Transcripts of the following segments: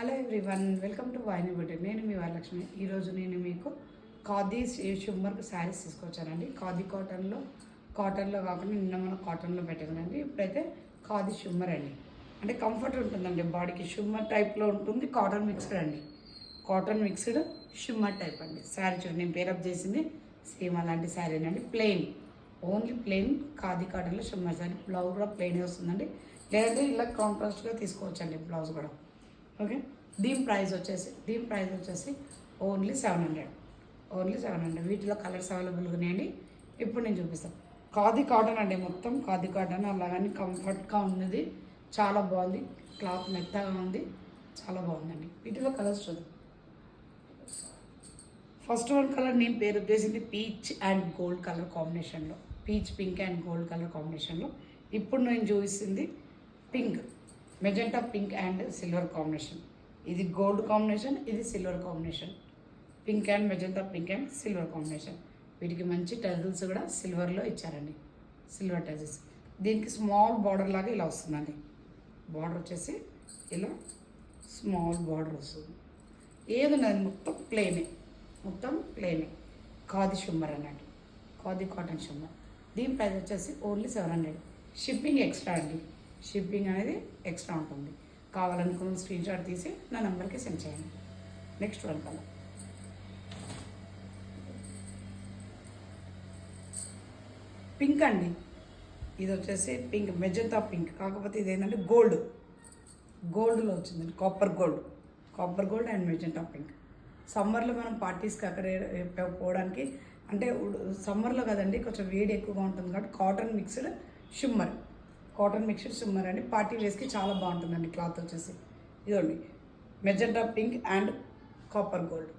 Hello everyone, welcome to వాయిని బుటీ. నేను మీ వరలక్ష్మి. ఈరోజు నేను మీకు ఖాదీ షిమ్మర్ శారీస్ తీసుకొచ్చానండి. ఖాదీ కాటన్లో కాకుండా నిన్న మనం కాటన్లో పెట్టానండి. ఇప్పుడైతే ఖాదీ షిమ్మర్ అండి. అంటే కంఫర్ట్ ఉంటుందండి బాడీకి. షిమ్మర్ టైప్లో ఉంటుంది. కాటన్ మిక్స్డ్ అండి. కాటన్ మిక్స్డ్ షిమ్మర్ టైప్ అండి. శారీ చూడండి, నేను పేరప్ చేసింది సేమ్ అలాంటి శారీనండి. ప్లెయిన్, ఓన్లీ ప్లెయిన్ ఖాదీ కాటన్లో షిమ్మర్ శారీ. బ్లౌజ్ కూడా ప్లెయిన్ వస్తుందండి. లేదంటే ఇలా కాంట్రాస్ట్గా తీసుకోవచ్చండి బ్లౌజ్ కూడా. ఓకే, దీని ప్రైస్ వచ్చేసి ఓన్లీ 700. వీటిలో కలర్స్ అవైలబుల్గా ఉన్నాయండి. ఇప్పుడు నేను చూపిస్తాను. ఖాదీ కాటన్ అండి, మొత్తం ఖాదీ కాటన్. అలాగని కంఫర్ట్గా ఉన్నది, చాలా బాగుంది. క్లాత్ మెత్తగా ఉంది, చాలా బాగుందండి. వీటిలో కలర్స్ చూద్దాం. ఫస్ట్ వన్ కలర్ నేను పేరు వచ్చేసింది పీచ్ అండ్ గోల్డ్ కలర్ కాంబినేషన్లో, peach pink and gold colour కాంబినేషన్లో. ఇప్పుడు నేను చూపిస్తుంది pink, magenta pink and silver combination. ఇది గోల్డ్ కాంబినేషన్, ఇది silver combination. Pink and magenta pink and silver combination. వీటికి మంచి టజిల్స్ కూడా సిల్వర్లో ఇచ్చారండి, సిల్వర్ టజిల్స్. దీనికి స్మాల్ బార్డర్ లాగా ఇలా వస్తుందండి. బార్డర్ వచ్చేసి ఇలా స్మాల్ బార్డర్ వస్తుంది. ఏదున్నది మొత్తం ప్లెయినే. ఖాదీ షిమ్మర్ అన్నట్టు, ఖాదీ కాటన్ షిమ్మర్. దీని ప్రైస్ వచ్చేసి ఓన్లీ 700. షిప్పింగ్ ఎక్స్ట్రా అండి. షిప్పింగ్ అనేది ఎక్స్ట్రా ఉంటుంది. కావాలనుకున్న స్క్రీన్ షాట్ తీసి నా నెంబర్కి సెండ్ చేయండి. నెక్స్ట్ వన్ కలర్ పింక్ అండి. ఇది వచ్చేసి పింక్, మెజెంటా పింక్. కాకపోతే ఇది ఏంటంటే గోల్డ్లో వచ్చిందండి. Copper gold and magenta pink. సమ్మర్లో మనం పార్టీస్కి అక్కడ పోవడానికి, అంటే సమ్మర్లో కదండి కొంచెం వేడి ఎక్కువగా ఉంటుంది కాబట్టి కాటన్ మిక్స్డ్ షిమ్మర్ అండి. పార్టీ వేస్కి చాలా బాగుంటుందండి. క్లాత్ వచ్చేసి ఇదండి magenta pink and copper gold.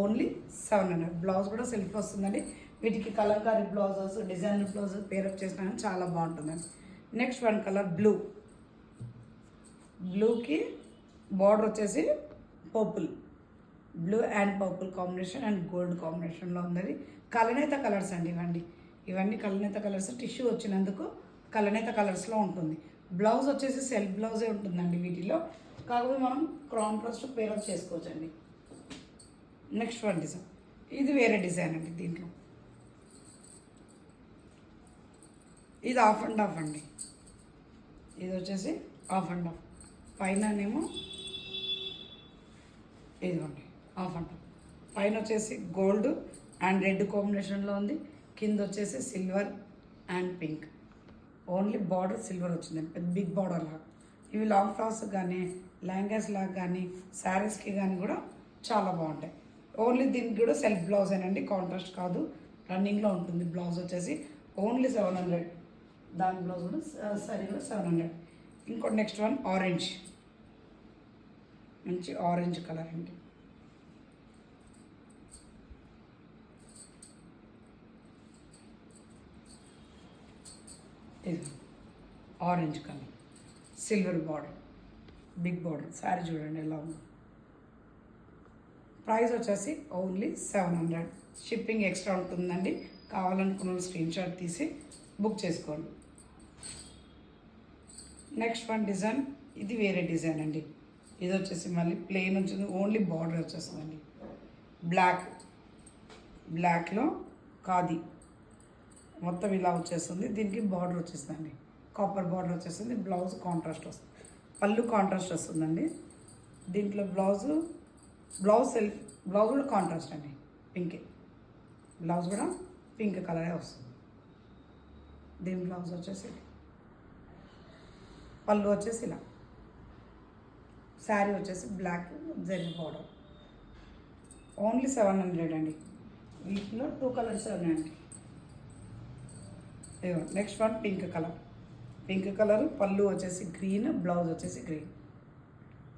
Only 700. Blouse కూడా సెల్ఫ్ వస్తుందండి. వీటికి Kalamkari blouses, designer blouse pair up చేసినా చాలా బాగుంటుందండి. నెక్స్ట్ వన్ కలర్ బ్లూకి బార్డర్ వచ్చేసి blue and purple combination and gold కాంబినేషన్లో ఉన్నది. కలనేత కలర్స్ అండి ఇవన్నీ కలనేత కలర్స్. టిష్యూ వచ్చినందుకు కలనేత కలర్స్లో ఉంటుంది. బ్లౌజ్ వచ్చేసి సెల్ఫ్ బ్లౌజే ఉంటుందండి వీటిలో. కాకపోతే మనం కాంట్రాస్ట్ పేరప్ చేసుకోవచ్చండి. నెక్స్ట్ వన్ డిజైన్, ఇది వేరే డిజైన్ అండి. దీంట్లో ఇది ఆఫ్ అండ్ ఆఫ్ అండి. ఇది వచ్చేసి ఆఫ్ అండ్ ఆఫ్. పైననేమో ఇదిగోండి ఆఫ్ అండ్ ఆఫ్. పైన వచ్చేసి గోల్డ్ అండ్ రెడ్ కాంబినేషన్లో ఉంది. కింద వచ్చేసి silver and pink. Only border silver వచ్చిందండి, పెద్ద బిగ్ బార్డర్ లాగా. ఇవి లాంగ్ ఫ్రాక్స్ కానీ లెహంగాస్ లాగా కానీ శారీస్కి కానీ కూడా చాలా బాగుంటాయి. ఓన్లీ దీనికి కూడా సెల్ఫ్ బ్లౌజేనండి, కాంట్రాస్ట్ కాదు. రన్నింగ్లో ఉంటుంది. బ్లౌజ్ వచ్చేసి ఓన్లీ 700. దాని బ్లౌజ్ కూడా సారీ కూడా 700. ఇంకోటి నెక్స్ట్ వన్ ఆరెంజ్, మంచి ఆరెంజ్ కలర్ అండి. ఇది orange colour, silver border, big border. Sari చూడండి ఎలా ఉంది. ప్రైస్ వచ్చేసి ఓన్లీ 700. షిప్పింగ్ ఎక్స్ట్రా ఉంటుందండి. కావాలనుకున్న స్క్రీన్ షాట్ తీసి బుక్ చేసుకోండి. నెక్స్ట్ వన్ డిజైన్, ఇది వేరే డిజైన్ అండి. ఇది వచ్చేసి మళ్ళీ ప్లెయిన్ వచ్చింది, ఓన్లీ బార్డర్ వచ్చేస్తుందండి. బ్లాక్లో ఖాదీ మొత్తం ఇలా వచ్చేస్తుంది. దీనికి బార్డర్ వచ్చేస్తుందండి, కాపర్ బార్డర్ వచ్చేస్తుంది. బ్లౌజ్ కాంట్రాస్ట్ వస్తుంది, పళ్ళు కాంట్రాస్ట్ వస్తుందండి. దీంట్లో బ్లౌజ్ కూడా కాంట్రాస్ట్ అండి, పింకే. బ్లౌజ్ కూడా పింక్ కలరే వస్తుంది. దీని బ్లౌజ్ వచ్చేసి పళ్ళు వచ్చేసి ఇలా. శారీ వచ్చేసి బ్లాక్ జరీ బార్డర్. ఓన్లీ 700 అండి. వీటిలో 2 కలర్స్ ఉన్నాయండి. Next one pink colour. పళ్ళు వచ్చేసి గ్రీన్, బ్లౌజ్ వచ్చేసి గ్రీన్.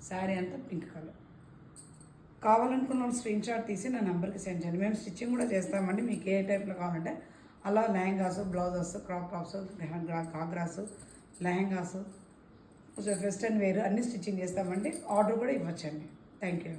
శారీ అంతా పింక్ కలర్. కావాలనుకున్న స్క్రీన్ షాట్ తీసి నా నెంబర్కి సెండ్ చేయండి. మేము స్టిచ్చింగ్ కూడా చేస్తామండి. మీకు ఏ టైప్లో కావాలంటే అలా లెహంగాస్, బ్లౌజెస్, క్రాప్ టాప్స్, కాగ్రాస్, లెహంగాస్, వెస్టర్న్ వేర్ అన్నీ స్టిచ్చింగ్ చేస్తామండి. ఆర్డర్ కూడా ఇవ్వచ్చండి. Thank you.